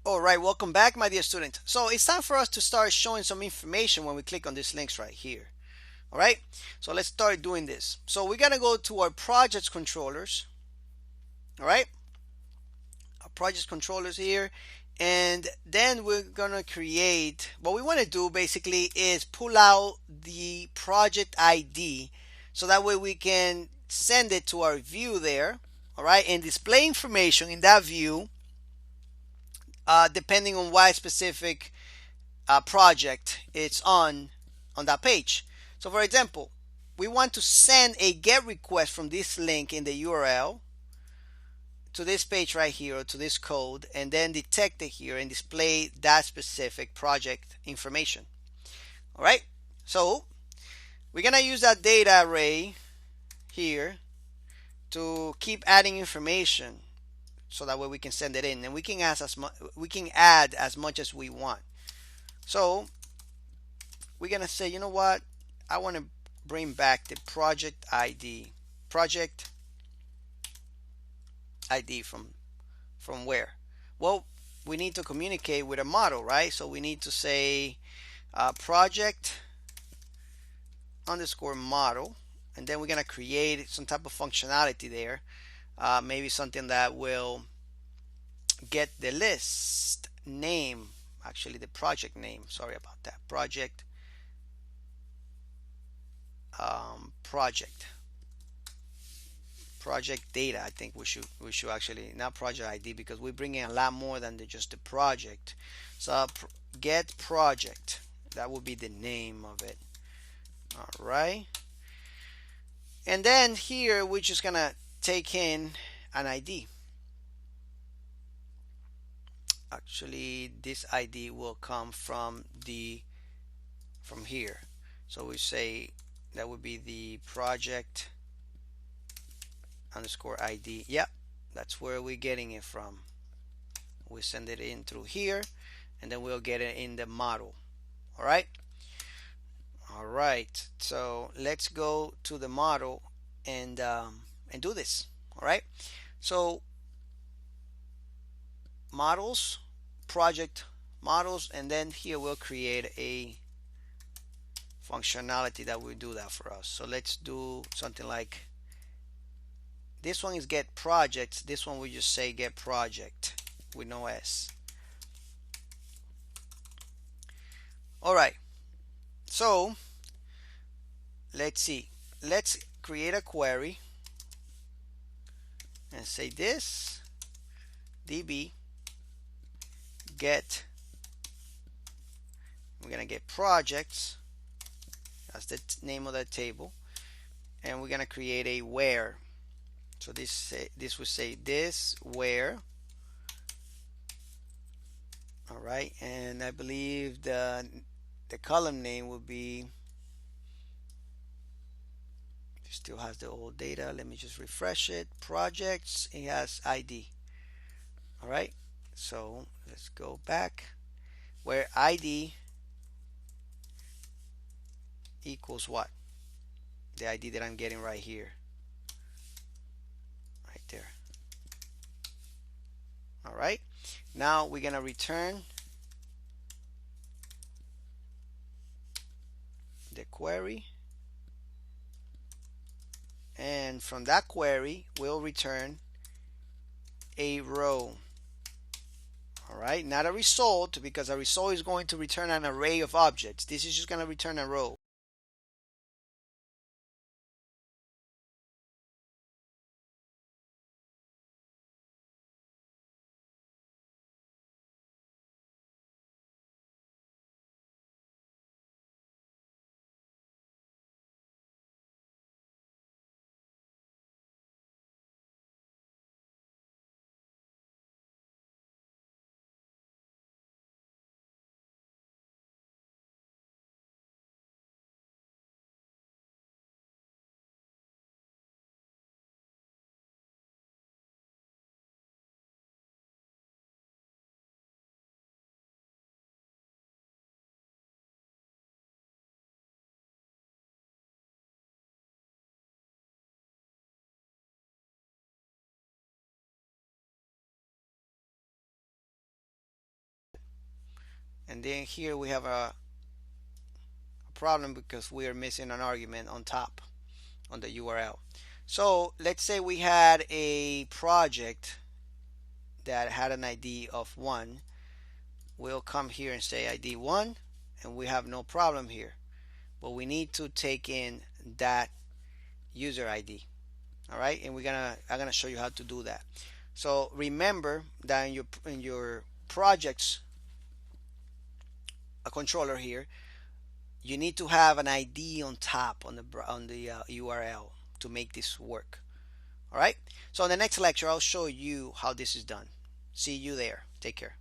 All right, welcome back, my dear student. So it's time for us to start showing some information when we click on these links right here. All right, so let's start doing this. So we're gonna go to our project controllers. All right, our project controllers here, and then we're gonna create. What we want to do basically is pull out the project ID, so that way we can send it to our view there. All right, and display information in that view, depending on what specific project it's on that page. So for example, we want to send a GET request from this link in the URL to this page right here, or to this code, and then detect it here and display that specific project information. All right, so we're gonna use that data array here to keep adding information, so that way we can send it in, and we can add as much as we want. So we're gonna say, you know what, I want to bring back the project ID from where? Well, we need to communicate with a model, right? So we need to say project underscore model, and then we're gonna create some type of functionality there, maybe something that will get the list name, actually the project name, sorry about that, project data. I think we should actually, not project ID, because we bring in a lot more than just the project. So get project, that would be the name of it. All right, and then here we're just gonna take in an ID. Actually, this ID will come from here. So we say that would be the project underscore ID. Yep, that's where we're getting it from. We send it in through here, and then we'll get it in the model. All right. All right, so let's go to the model and do this. All right, so models, project models, and then here we'll create a functionality that will do that for us. So let's do something like this one is get projects. This one we just say get project with no S. All right, so let's see. Let's create a query and say this db get, we're gonna get projects, that's the name of the table, and we're gonna create a where. So this would say this where. All right, and I believe the column name will be, it still has the old data, let me just refresh it, projects, it has ID. All right, so let's go back, where ID equals what? The ID that I'm getting right here, right there. All right, now we're gonna return the query, and from that query we'll return a row. All right, not a result, because a result is going to return an array of objects. This is just going to return a row. And then here we have a problem because we are missing an argument on top on the URL. So let's say we had a project that had an ID of 1. We'll come here and say ID 1, and we have no problem here. But we need to take in that user ID. All right, and I'm gonna show you how to do that. So remember that in your projects a controller here, you need to have an ID on top on the URL to make this work. All right. So in the next lecture, I'll show you how this is done. See you there. Take care.